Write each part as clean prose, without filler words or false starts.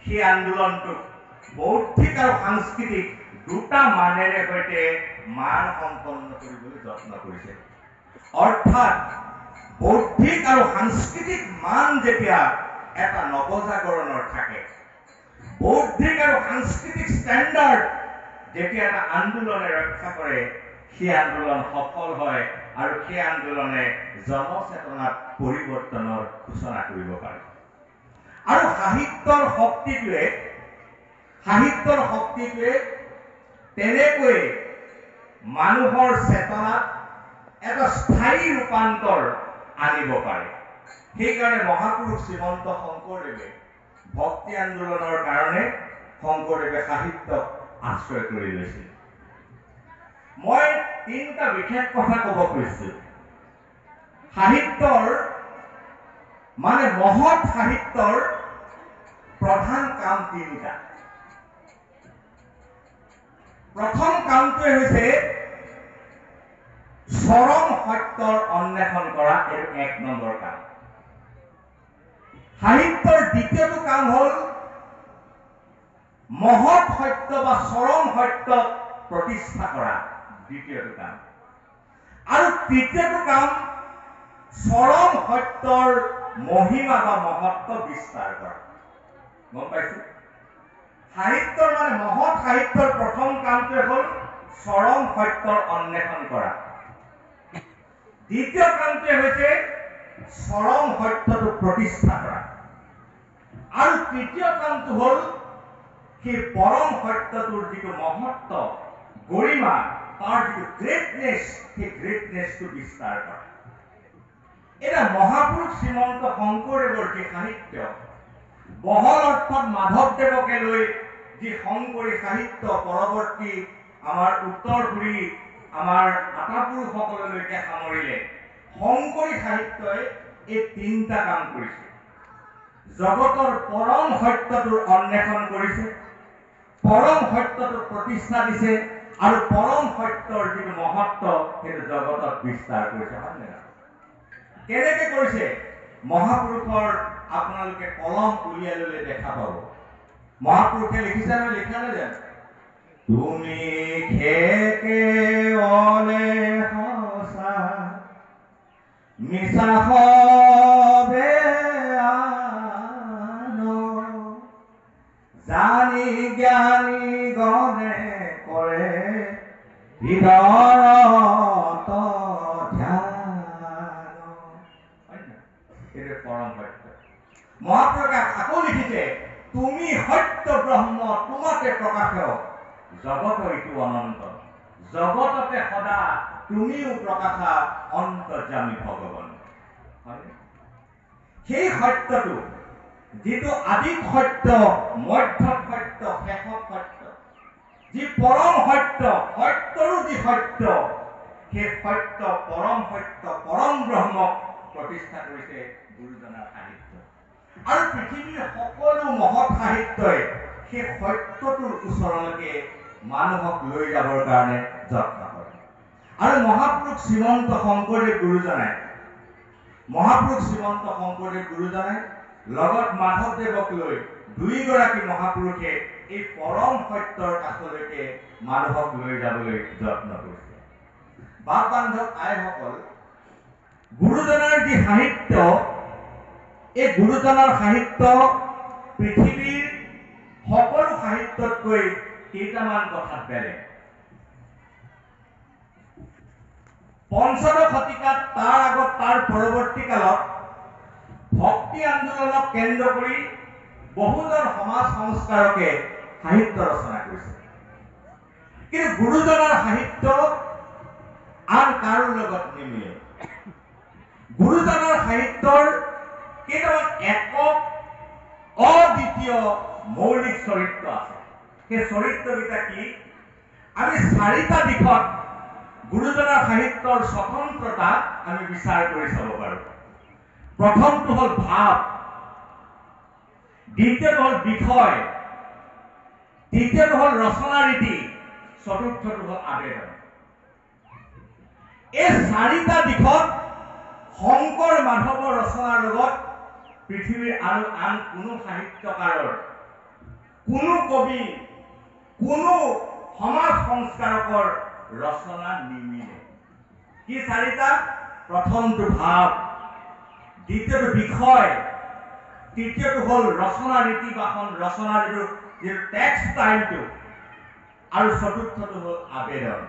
সেই আন্দোলনটোক বৌদ্ধিক আৰু সাংস্কৃতিক দুটা মানেৰে সৈতে মান সম্পন্ন কৰিবলৈ যত্ন কৰিছে। অৰ্থাৎ বৌদ্ধিক আৰু সাংস্কৃতিক মান যেতিয়া এটা নৱজাগৰণৰ থাকে, বৌদ্ধিক আৰু সাংস্কৃতিক ষ্টেণ্ডাৰ্ড যেতিয়া এটা আন্দোলনে ৰক্ষা কৰে, সেই আন্দোলন সফল হয় আৰু সেই আন্দোলনে জনচেতনাত পৰিৱৰ্তনৰ সূচনা কৰিব পাৰে। আৰু সাহিত্যৰ শক্তিটোৱে তেনেকৈ মানুহৰ চেতনাত এটা স্থায়ী ৰূপান্তৰ আনিব পাৰে। সেইকাৰণে মহাপুৰুষ শ্ৰীমন্ত শংকৰদেৱে ভক্তি আন্দোলনৰ কাৰণে শংকৰদেৱে সাহিত্যক আশ্ৰয় কৰি লৈছিল। মই তিনিটা বিশেষ কথা ক'ব খুজিছোঁ। সাহিত্যৰ মানে মহৎ সাহিত্যৰ প্ৰধান কাম তিনিটা। প্ৰথম কামটোৱে হৈছে চৰম সত্যৰ অন্বেষণ কৰা, এইটো ১ নম্বৰ কাম। সাহিত্যৰ দ্বিতীয়টো কাম হ'ল মহৎ সত্য বা চৰম সত্যক প্ৰতিষ্ঠা কৰা, দ্বিতীয়টো কাম। আৰু তৃতীয়টো কাম চৰম সত্যৰ মহিমা বা মহত্ব বিস্তাৰ কৰা। গম পাইছে? সাহিত্যৰ মানে মহৎ সাহিত্যৰ প্ৰথম কামটোৱে হ'ল চৰম সত্যৰ অন্বেষণ কৰা। দ্বিতীয় কামটোৱে হৈছে চৰম সত্যটো প্ৰতিষ্ঠা কৰা। আৰু তৃতীয় কামটো হ'ল সেই পৰম সত্যটোৰ যিটো মহত্ব, গৰিমা, তাৰ যিটো গ্ৰেটনেছ, সেই গ্ৰেটনেছটো বিস্তাৰ কৰা। এটা মহাপুৰুষ শ্ৰীমন্ত শংকৰদেৱৰ যি সাহিত্য, বহল অৰ্থত মাধৱদেৱকে লৈ যি শংকৰী সাহিত্য পৰৱৰ্তী আমাৰ উত্তৰ-ঘূৰি আমাৰ আটাপুৰুষসকললৈকে সামৰিলে, শংকৰী সাহিত্যই এই তিনিটা কাম কৰিছে। জগতৰ পৰম সত্যটোৰ অন্বেষণ কৰিছে, পৰম সত্যটোৰ প্ৰতিষ্ঠা দিছে, আৰু পৰম সত্যৰ যিটো মহত্ব সেইটো জগতত বিস্তাৰ কৰিছে। হয় নে? কেনেকে কৰিছে? মহাপুৰুষৰ আপোনালোকে কলম উলিয়াই ল'লে দেখা পাব। মহাপুৰুষে লিখিছে নহয়, লিখা নাই জানো? তুমি কেৱলে সঁচা মিছা সবে আনো, জানি জ্ঞানী গণে কৰে হৃদয়ত ধ্যান। এইটো পৰম সত্য। মহাপুৰুষে আকৌ লিখিছে, তুমি সত্য ব্ৰহ্ম তোমাকে প্ৰকাশ, জগত ইটো অনন্ত, জগততে সদা তুমিও প্ৰকাশা অন্তৰ্যামী ভগৱান। সেই সত্যটো যিটো আদিত সত্য, মধ্যত সত্য, শেষত সত্য, যি পৰম সত্য, সত্যৰো যি সত্য, সেই সত্য পৰম সত্য পৰম ব্ৰহ্মক প্ৰতিষ্ঠা কৰিছে গুৰুজনাৰ সাহিত্য। আৰু পৃথিৱীৰ সকলো মহৎ সাহিত্যই সেই সত্যটোৰ ওচৰলৈকে মানুহক লৈ যাবৰ কাৰণে যত্ন কৰে। আৰু মহাপুৰুষ শ্ৰীমন্ত শংকৰদেৱ গুৰুজনাই লগত মাধৱদেৱক লৈ দুইগৰাকী মহাপুৰুষে এই পৰম সত্যৰ কাষলৈকে মানুহক লৈ যাবলৈ যত্ন কৰিছে। বাপ বান্ধৱ আইসকল, গুৰুজনাৰ যি সাহিত্য, এই গুৰুজনাৰ সাহিত্য পৃথিৱীৰ সকলো সাহিত্যতকৈ কেইটামান কথাত বেলেগ। পঞ্চদশ শতিকাত, তাৰ আগত, তাৰ পৰৱৰ্তী কালত ভক্তি আন্দোলনক কেন্দ্ৰ কৰি বহুজন সমাজ সংস্কাৰকে সাহিত্য ৰচনা কৰিছে। কিন্তু গুৰুজনাৰ সাহিত্য আন কাৰো লগত নিমিলে। গুৰুজনাৰ সাহিত্যৰ কেইটামান একক অদ্বিতীয় মৌলিক চৰিত্ৰ আছে। সেই চৰিত্ৰকেইটা কি? আমি চাৰিটা দিশত গুৰুজনাৰ সাহিত্যৰ স্বতন্ত্ৰতা আমি বিচাৰ কৰি চাব পাৰোঁ। প্ৰথমটো হ'ল ভাৱ, দ্বিতীয়টো হ'ল বিষয়, তৃতীয়টো হ'ল ৰচনা ৰীতি, চতুৰ্থটো হ'ল আবেদন। এই চাৰিটা দিশত শংকৰ মাধৱৰ ৰচনাৰ লগত পৃথিৱীৰ আৰু আন কোনো সাহিত্যকাৰৰ কোনো কবি কোনো সমাজ সংস্কাৰকৰ ৰচনা নিমিলে। কি চাৰিটা? প্ৰথমটো ভাৱ, দ্বিতীয়টো বিষয়, তৃতীয়টো হ'ল ৰচনা ৰীতি বাহন, ৰচনাৰ যিটো টেক্সট ষ্টাইলটো, আৰু চতুৰ্থটো হ'ল আবেদন।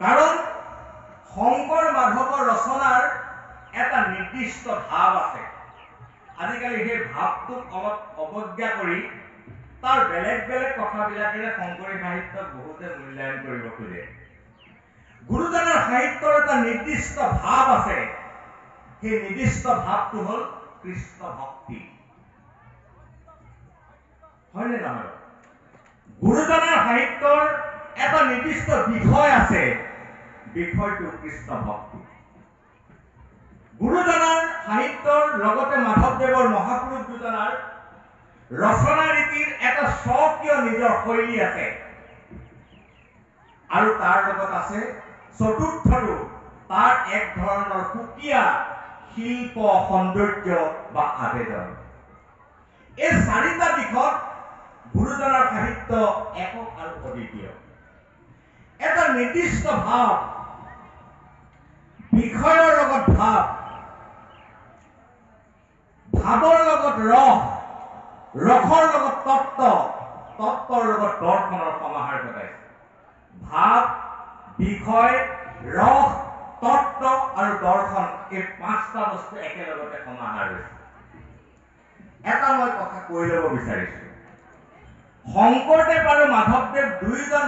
কাৰণ শংকৰ মাধৱৰ ৰচনাৰ এটা নিৰ্দিষ্ট ভাৱ আছে। আজিকালি সেই ভাৱটোক অলপ অৱজ্ঞা কৰি তাৰ বেলেগ বেলেগ কথাবিলাকেৰে শংকৰী সাহিত্যক বহুতে মূল্যায়ন কৰিব খোজে। গুৰুজনাৰ সাহিত্যৰ এটা নিৰ্দিষ্ট ভাৱ আছে। সেই নিৰ্দিষ্ট ভাৱটো হ'ল কৃষ্ণ ভক্তি। হয়নে নহয়? গুৰুজনাৰ সাহিত্যৰ এটা নিৰ্দিষ্ট বিষয় আছে, বিষয়টো কৃষ্ণ ভক্তি। গুৰুজনাৰ সাহিত্যৰ লগতে মাধৱদেৱৰ মহাপুৰুষ দুজনাৰ ৰচনা ৰীতিৰ এটা স্বকীয় নিজৰ শৈলী আছে, আৰু তাৰ লগত আছে চতুৰ্থটো তাৰ এক ধৰণৰ সুকীয়া শিল্প সৌন্দৰ্য বা আবেদন। এই চাৰিটা দিশত গুৰুজনাৰ সাহিত্য একক আৰু অদ্বিতীয়। এটা নিৰ্দিষ্ট ভাৱ, বিষয়ৰ লগত ভাৱ, ভাৱৰ লগত ৰস, ৰসৰ লগত তত্ত্ব, তত্ত্বৰ লগত দৰ্শনৰ সমাহাৰ ঘটাইছে। ভাৱ, বিষয়, ৰস, তত্ত্ব আৰু দৰ্শন, এই পাঁচটা বস্তু একেলগতে সমাহাৰ হৈছে। এটা মই কথা কৈ ল'ব বিচাৰিছো, শংকৰদেৱ আৰু মাধৱদেৱ দুয়োজন